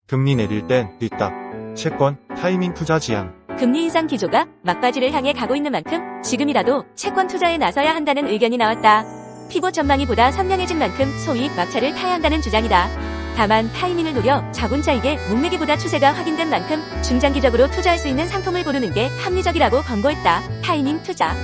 금리 내릴 땐 뒷답, 채권, 타이밍 투자 지향. 금리 인상 기조가 막바지를 향해 가고 있는 만큼 지금이라도 채권 투자에 나서야 한다는 의견이 나왔다. 피봇 전망이 보다 선명해진 만큼 소위 막차를 타야 한다는 주장이다. 다만 타이밍을 노려 자본차익의 목매기보다 추세가 확인된 만큼 중장기적으로 투자할 수 있는 상품을 고르는 게 합리적이라고 권고했다. 타이밍 투자.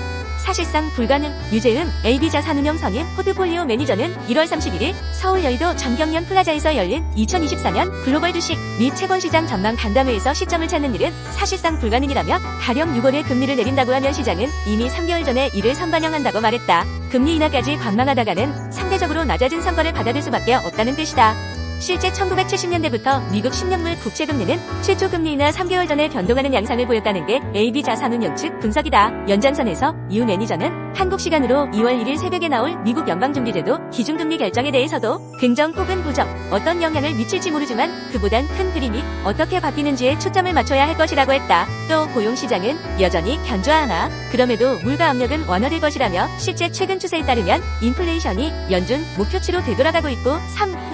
사실상 불가능. 유재은 AB자산운용 선임 포트폴리오 매니저는 1월 31일 서울 여의도 전경련 플라자에서 열린 2024년 글로벌 주식 및 채권시장 전망 간담회에서 시점을 찾는 일은 사실상 불가능이라며 가령 6월에 금리를 내린다고 하면 시장은 이미 3개월 전에 이를 선반영한다고 말했다. 금리 인하까지 관망하다가는 상대적으로 낮아진 성과를 받아들 수밖에 없다는 뜻이다. 실제 1970년대부터 미국 10년물 국채금리는 최초 금리 인하 3개월 전에 변동하는 양상을 보였다는 게 AB자산운용 측 분석이다. 연장선에서 유 매니저는 한국 시간으로 2월 1일 새벽에 나올 미국 연방준비제도 기준금리 결정에 대해서도 긍정 혹은 부정 어떤 영향을 미칠지 모르지만 그보단 큰 그림이 어떻게 바뀌는지에 초점을 맞춰야 할 것이라고 했다. 또 고용시장은 여전히 견조하나 그럼에도 물가 압력은 완화될 것이라며 실제 최근 추세에 따르면 인플레이션이 연준 목표치로 되돌아가고 있고 3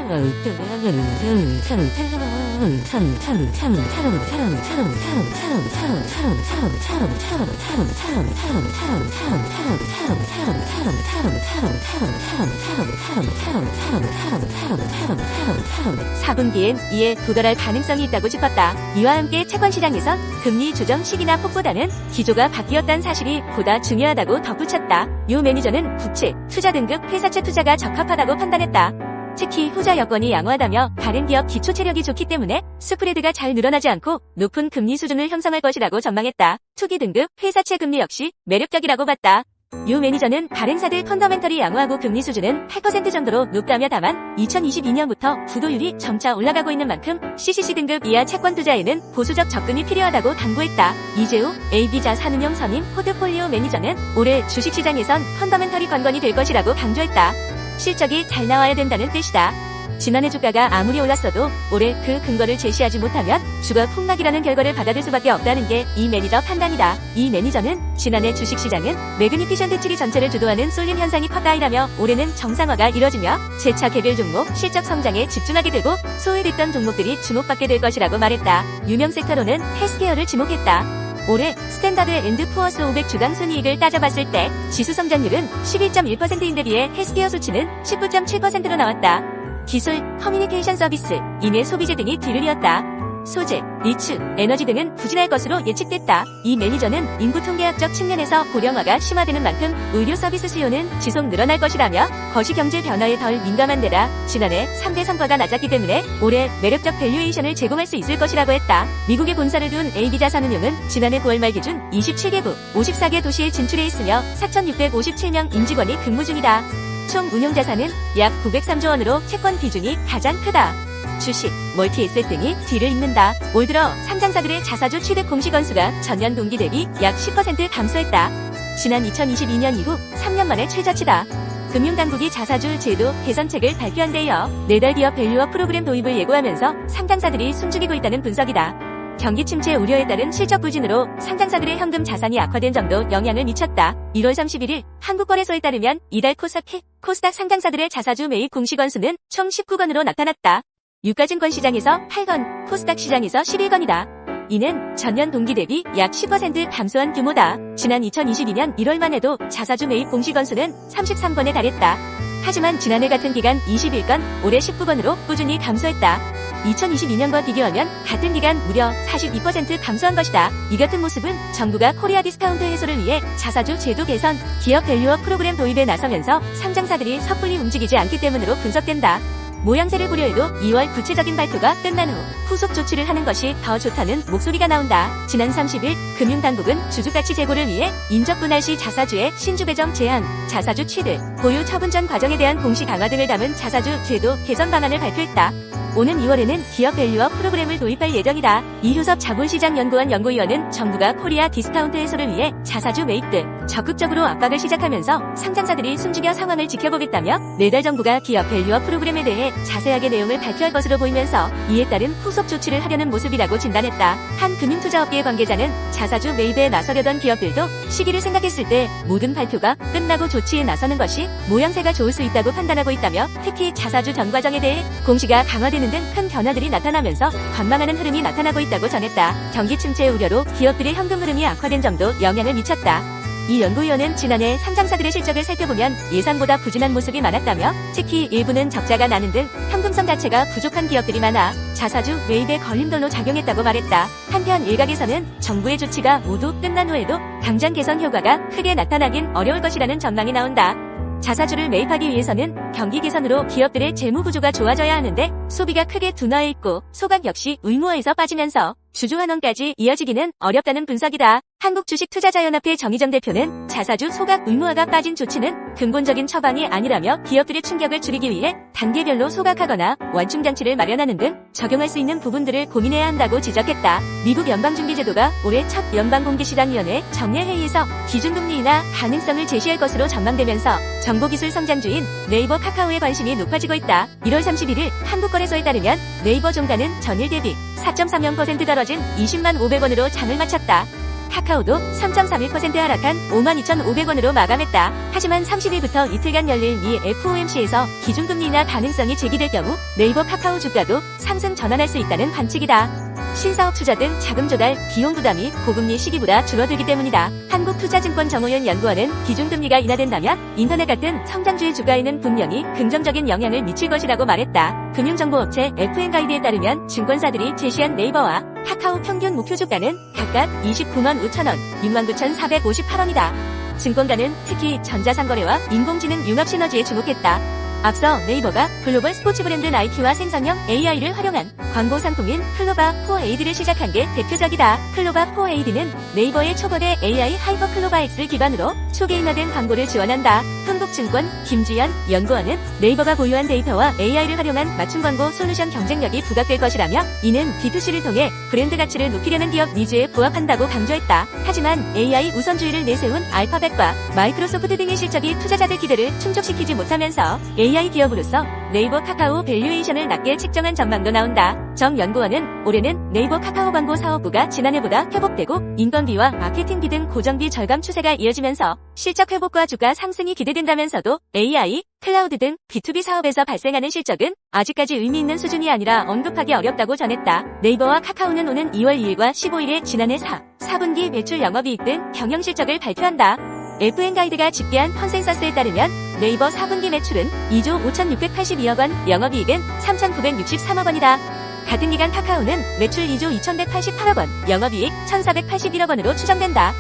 4분기엔 이에 도달할 가능성이 있다고 짚었다. 이와 함께 채권시장에선 금리 조정 시기나 폭보다는 기조가 바뀌었다는 사실이 보다 중요하다고 덧붙였다. 유 매니저는 국채, 투자 등급 회사채 투자가 적합하다고 판단했다. 특히 후자 여건이 양호하다며 다른 기업 기초 체력이 좋기 때문에 스프레드가 잘 늘어나지 않고 높은 금리 수준을 형성할 것이라고 전망했다. 투기 등급 회사채 금리 역시 매력적이라고 봤다. 유 매니저는 발행사들 펀더멘털이 양호하고 금리 수준은 8% 정도로 높다며 다만 2022년부터 부도율이 점차 올라가고 있는 만큼 CCC 등급 이하 채권 투자에는 보수적 접근이 필요하다고 당부했다. 이재우 AB자산운용 선임 포트폴리오 매니저는 올해 주식시장에선 펀더멘털이 관건이 될 것이라고 강조했다. 실적이 잘 나와야 된다는 뜻이다. 지난해 주가가 아무리 올랐어도 올해 그 근거를 제시하지 못하면 주가 폭락이라는 결과를 받아들 수밖에 없다는 게 이 매니저 판단이다. 이 매니저는 지난해 주식시장은 매그니피션트 치기 전체를 주도하는 쏠림 현상이 컸다이라며 올해는 정상화가 이뤄지며 재차 개별 종목 실적 성장에 집중하게 되고 소외됐던 종목들이 주목받게 될 것이라고 말했다. 유명 섹터로는 헬스케어를 지목했다. 올해 스탠다드 앤드 푸어스 500 주당 순이익을 따져봤을 때 지수 성장률은 11.1%인데 비해 헬스케어 수치는 19.7%로 나왔다. 기술, 커뮤니케이션 서비스, 인해 소비재 등이 뒤를 이었다. 소재, 리츠, 에너지 등은 부진할 것으로 예측됐다. 이 매니저는 인구 통계학적 측면에서 고령화가 심화되는 만큼 의료 서비스 수요는 지속 늘어날 것이라며 거시경제 변화에 덜 민감한 데다 지난해 3대 성과가 낮았기 때문에 올해 매력적 밸류에이션을 제공할 수 있을 것이라고 했다. 미국에 본사를 둔 AB자산운용은 지난해 9월 말 기준 27개국, 54개 도시에 진출해 있으며 4,657명 임직원이 근무 중이다. 총 운용자산은 약 903조 원으로 채권 비중이 가장 크다. 주식, 멀티에셋 등이 뒤를 잇는다. 올 들어 상장사들의 자사주 취득 공시 건수가 전년 동기 대비 약 10% 감소했다. 지난 2022년 이후 3년 만에 최저치다. 금융당국이 자사주 제도 개선책을 발표한 데 이어 내달 기업 밸류업 프로그램 도입을 예고하면서 상장사들이 숨죽이고 있다는 분석이다. 경기 침체 우려에 따른 실적 부진으로 상장사들의 현금 자산이 악화된 점도 영향을 미쳤다. 1월 31일 한국거래소에 따르면 이달 코스닥 상장사들의 자사주 매입 공시 건수는 총 19건으로 나타났다. 유가증권 시장에서 8건, 코스닥 시장에서 11건이다. 이는 전년 동기 대비 약 10% 감소한 규모다. 지난 2022년 1월만 해도 자사주 매입 공시 건수는 33건에 달했다. 하지만 지난해 같은 기간 21건, 올해 19건으로 꾸준히 감소했다. 2022년과 비교하면 같은 기간 무려 42% 감소한 것이다. 이 같은 모습은 정부가 코리아 디스카운트 해소를 위해 자사주 제도 개선, 기업 밸류업 프로그램 도입에 나서면서 상장사들이 섣불리 움직이지 않기 때문으로 분석된다. 모양새를 고려해도 2월 구체적인 발표가 끝난 후 후속 조치를 하는 것이 더 좋다는 목소리가 나온다. 지난 30일 금융당국은 주주가치 제고를 위해 인적 분할 시 자사주의 신주 배정 제한, 자사주 취득, 보유 처분 전 과정에 대한 공시 강화 등을 담은 자사주 제도 개선 방안을 발표했다. 오는 2월에는 기업 밸류업 프로그램을 도입할 예정이다. 이효섭 자본시장연구원 연구위원은 정부가 코리아 디스카운트 해소를 위해 자사주 매입 등 적극적으로 압박을 시작하면서 상장사들이 숨죽여 상황을 지켜보겠다며 매달 정부가 기업 밸류업 프로그램에 대해 자세하게 내용을 발표할 것으로 보이면서 이에 따른 후속 조치를 하려는 모습이라고 진단했다. 한 금융투자업계 관계자는 자사주 매입에 나서려던 기업들도 시기를 생각했을 때 모든 발표가 끝나고 조치에 나서는 것이 모양새가 좋을 수 있다고 판단하고 있다며 특히 자사주 전 과정에 대해 공시가 강화되는 등 큰 변화들이 나타나면서 관망하는 흐름이 나타나고 있다고 전했다. 경기 침체 우려로 기업들의 현금 흐름이 악화된 점도 영향을 미쳤다. 이 연구위원은 지난해 상장사들의 실적을 살펴보면 예상보다 부진한 모습이 많았다며 특히 일부는 적자가 나는 등 현금성 자체가 부족한 기업들이 많아 자사주 매입의 걸림돌로 작용했다고 말했다. 한편 일각에서는 정부의 조치가 모두 끝난 후에도 당장 개선 효과가 크게 나타나긴 어려울 것이라는 전망이 나온다. 자사주를 매입하기 위해서는 경기 개선으로 기업들의 재무 구조가 좋아져야 하는데 소비가 크게 둔화해 있고 소각 역시 의무화에서 빠지면서 주주 환원까지 이어지기는 어렵다는 분석이다. 한국주식투자자연합회 정희정 대표는 자사주 소각 의무화가 빠진 조치는 근본적인 처방이 아니라며 기업들의 충격을 줄이기 위해 단계별로 소각하거나 완충장치를 마련하는 등 적용할 수 있는 부분들을 고민해야 한다고 지적했다. 미국 연방준비제도가 올해 첫 연방공개시장위원회 정례회의에서 기준금리 인하 가능성을 제시할 것으로 전망되면서 정보기술 성장주인 네이버 카카오의 관심이 높아지고 있다. 1월 31일 한국거래소에 따르면 네이버 종가는 전일 대비 4.30% 떨어진 20만 500원으로 장을 마쳤다. 카카오도 3.31% 하락한 52,500원으로 마감했다. 하지만 30일부터 이틀간 열릴 미 FOMC에서 기준금리 인하 가능성이 제기될 경우 네이버 카카오 주가도 상승 전환할 수 있다는 관측이다. 신사업 투자 등 자금 조달, 비용 부담이 고금리 시기보다 줄어들기 때문이다. 한국투자증권 정호연 연구원은 기준금리가 인하된다면 인터넷 같은 성장주의 주가에는 분명히 긍정적인 영향을 미칠 것이라고 말했다. 금융정보업체 FN가이드에 따르면 증권사들이 제시한 네이버와 카카오 평균 목표 주가는 각각 29만 5천원, 69,458원이다. 증권가는 특히 전자상거래와 인공지능 융합 시너지에 주목했다. 앞서 네이버가 글로벌 스포츠 브랜드 나이키와 생성형 AI를 활용한 광고 상품인 클로바4AD를 시작한 게 대표적이다. 클로바4AD는 네이버의 초거대 AI 하이퍼 클로바 X를 기반으로 초개인화된 광고를 지원한다. 흥국증권 김주연 연구원은 네이버가 보유한 데이터와 AI를 활용한 맞춤 광고 솔루션 경쟁력이 부각될 것이라며 이는 D2C를 통해 브랜드 가치를 높이려는 기업 니즈에 부합한다고 강조했다. 하지만 AI 우선주의를 내세운 알파벳과 마이크로소프트 등의 실적이 투자자들 기대를 충족시키지 못하면서 AI 기업으로서 네이버 카카오 밸류에이션을 낮게 책정한 전망도 나온다. 정 연구원은 올해는 네이버 카카오 광고 사업부가 지난해보다 회복되고 인건비와 마케팅비 등 고정비 절감 추세가 이어지면서 실적 회복과 주가 상승이 기대된다면서도 AI, 클라우드 등 B2B 사업에서 발생하는 실적은 아직까지 의미 있는 수준이 아니라 언급하기 어렵다고 전했다. 네이버와 카카오는 오는 2월 2일과 15일에 지난해 4분기 매출 영업이익 등 경영 실적을 발표한다. FN가이드가 집계한 컨센서스에 따르면 네이버 4분기 매출은 2조 5,682억 원, 영업이익은 3,963억 원이다. 같은 기간 카카오는 매출 2조 2,188억 원, 영업이익 1,481억 원으로 추정된다.